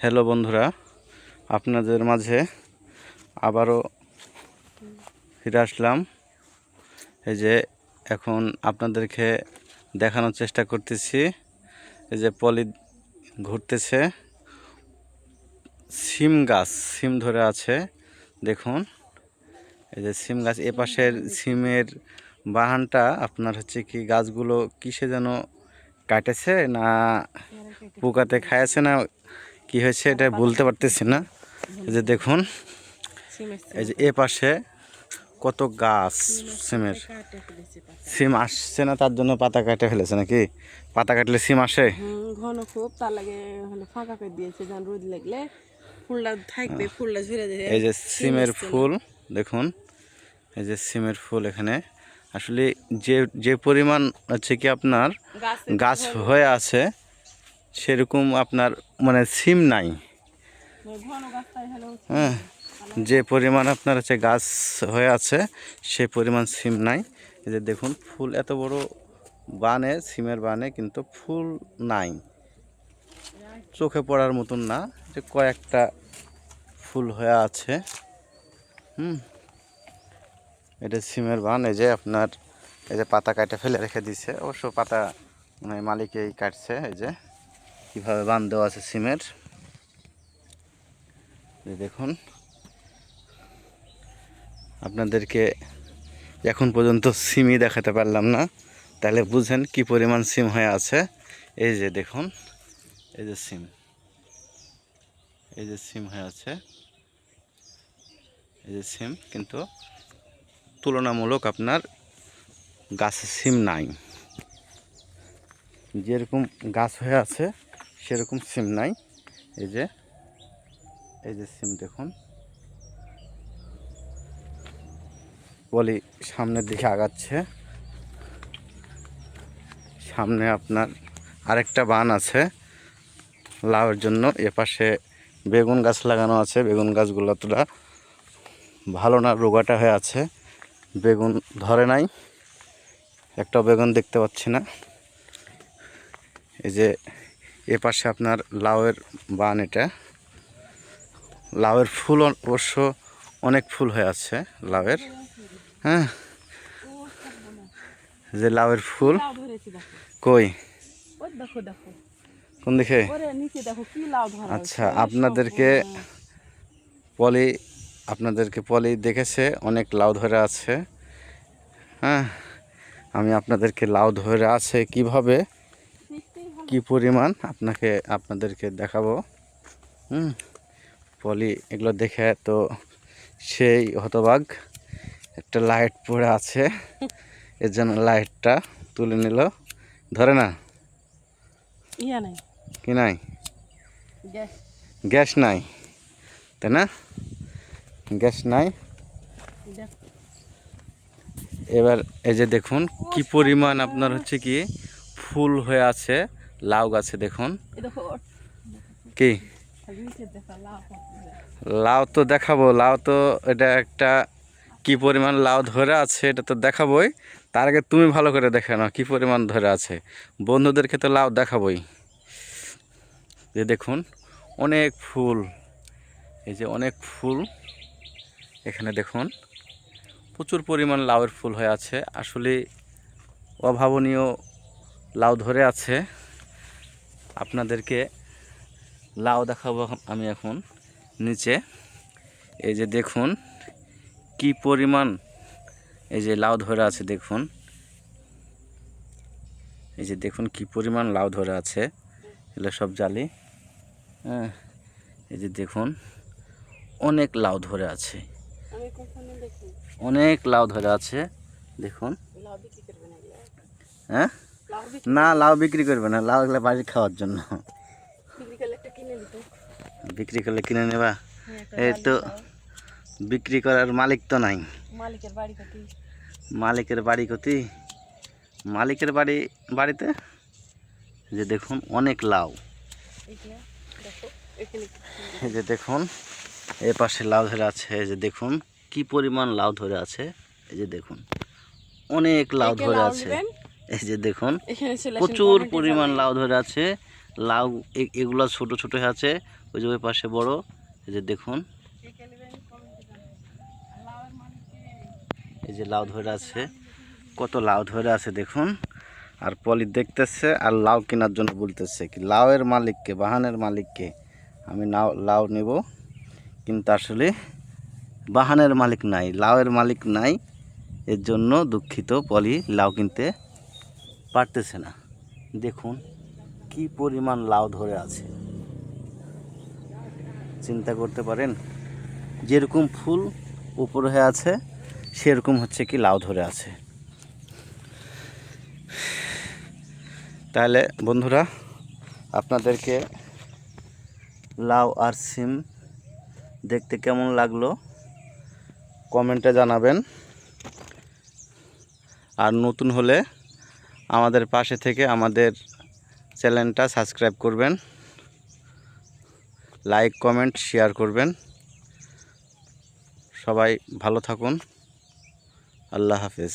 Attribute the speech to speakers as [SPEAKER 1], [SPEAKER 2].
[SPEAKER 1] Hello বন্ধুরা, আপনাদের মাঝে আবারও ফিরে আসলাম। এই যে এখন আপনাদেরকে দেখানোর চেষ্টা করতেছি, এই যে পলি ঘুরতেছে, সিম গাছ সিম ধরে আছে দেখুন। এই যে সিম গাছ, এ পাশের সিমের বাহানটা আপনার হচ্ছে কি গাছগুলো কিসে যেন কাটেছে না পোকাতে খাইছে না কি হয়েছে এটা বলতে পারতেছি না। এই যে দেখুন, এই যে এ পাশে কত গাছ সিমের, সিম আসছে না তার জন্য পাতা কাটে ফেলেছে নাকি? পাতা কাটলে সিম আসে?
[SPEAKER 2] ঘন খুব তার লাগে ফাঁকা করে দিয়েছে, যখন রোদ লাগলে ফুলটা থাকবে, ফুলটা ঝরে যাবে।
[SPEAKER 1] এই যে সিমের ফুল দেখুন, এই যে সিমের ফুল এখানে আসলে যে যে পরিমাণ হচ্ছে কি আপনার গাছ হয়ে আছে সেরকম আপনার মানে সিম নাই। হ্যাঁ, যে পরিমাণ আপনার হচ্ছে গাছ হয়ে আছে সে পরিমাণ সিম নাই। এই যে দেখুন ফুল এত বড় বানে, সিমের বানে, কিন্তু ফুল নাই, চোখে পড়ার মতন না, যে কয়েকটা ফুল হয়ে আছে। এটা সিমের বান। এই যে আপনার এই যে পাতা কাটে ফেলে রেখে দিছে, অবশ্য পাতা মানে মালিকেই কাটছে। এই যে কীভাবে বান দেওয়া আছে সিমের, দেখুন। আপনাদেরকে এখন পর্যন্ত সিমই দেখাতে পারলাম না, তাহলে বুঝেন কি পরিমাণ সিম হয়ে আছে। এই যে দেখুন, এই যে সিম, এই যে সিম হয়ে আছে, এই যে সিম, কিন্তু তুলনামূলক আপনার গাছে সিম নাই। যেরকম গাছ হয়ে আছে সেরকম সিম নাই। এই যে, এই যে সিম দেখুন। পলি সামনের দিকে আগাচ্ছে, সামনে আপনার আরেকটা বান আছে লাউয়ের জন্য। এপাশে বেগুন গাছ লাগানো আছে, বেগুন গাছগুলো তোলা ভালো না, রোগাটা হয়ে আছে, বেগুন ধরে নাই, একটা বেগুন দেখতে পাচ্ছি না। এই যে এপাশে আপনার লাউয়ের বান, এটা লাউয়ের ফুল অবশ্য অনেক ফুল হয়ে আছে লাউয়ের। হ্যাঁ, যে লাউয়ের ফুল কই, কোন দিকে? আচ্ছা, আপনাদেরকে পলি দেখেছে অনেক লাউ ধরে আছে। হ্যাঁ, আমি আপনাদেরকে লাউ ধরে আছে কিভাবে, কি পরিমাণ আপনাদেরকে দেখাবো। পলি এগুলো দেখে তো সেই হতবাক। একটা লাইট পড়ে আছে, এর জন্য লাইটটা তুলে নিল। ধরে না কি নাই, গ্যাস নাই, তাই না? গ্যাস নাই। এবার এই যে দেখুন কি পরিমাণ আপনার হচ্ছে কি ফুল হয়ে আছে লাউ গাছে। দেখুন কি লাউ তো দেখাবো, লাউ তো এটা একটা কি পরিমাণ লাউ ধরে আছে এটা তো দেখাবোই। তার আগে তুমি ভালো করে দেখে নাও কি পরিমাণ ধরে আছে, বন্ধুদেরকে তো লাউ দেখাবোই। যে দেখুন অনেক ফুল, এই যে অনেক ফুল এখানে দেখুন, প্রচুর পরিমাণ লাউয়ের ফুল হয়ে আছে। আসলে অভাবনীয় লাউ ধরে আছে। আপনাদেরকে লাউ দেখাবো আমি এখন নিচে। এই যে দেখুন কি পরিমাণ এই যে লাউ ধরে আছে দেখুন, এই যে দেখুন কি পরিমাণ লাউ ধরে আছে, এগুলো সব জালি। হ্যাঁ, এই যে দেখুন অনেক লাউ ধরে আছে, অনেক লাউ ধরে আছে দেখুন। হ্যাঁ, না লাউ বিক্রি করবে না, লাউ এগুলো বাড়ির খাওয়ার জন্য। বিক্রি করলে কিনে নেবা? এই তো বিক্রি করার মালিক তো নাই। মালিকের বাড়ি কোথায়? মালিকের বাড়িতে যে দেখুন অনেক লাউ। এই যে দেখুন এ পাশে লাউ ধরে আছে, এই যে দেখুন কি পরিমাণ লাউ ধরে আছে। এই যে দেখুন অনেক লাউ ধরে আছে, এই যে দেখুন প্রচুর পরিমাণ লাউ ধরে আছে। লাউ এগুলা ছোট ছোট হয়ে আছে, ওই যে ওই পাশে বড়। এই যে দেখুন, এই যে লাউ ধরে আছে, কত লাউ ধরে আছে দেখুন। আর পলি দেখতেছে আর লাউ কেনার জন্য বলতেছে কি লাউয়ের মালিককে, বাহানের মালিককে আমি লাউ নেব, কিন্তু আসলে বাহানের মালিক নাই, লাউয়ের মালিক নাই। এর জন্য দুঃখিত, পলি লাউ কিনতে পারতেছে না। দেখুন কি পরিমাণ লাউ ধরে আছে, চিন্তা করতে পারেন। যেরকম ফুল উপর হয়ে আছে সেরকম হচ্ছে কি লাউ ধরে আছে। তাহলে বন্ধুরা, আপনাদেরকে লাউ আর সিম দেখতে কেমন লাগলো কমেন্টে জানাবেন। আর নতুন হলে আমাদের পাশে থেকে আমাদের চ্যানেলটা সাবস্ক্রাইব করবেন, লাইক কমেন্ট শেয়ার করবেন। সবাই ভালো থাকুন, আল্লাহ হাফেজ।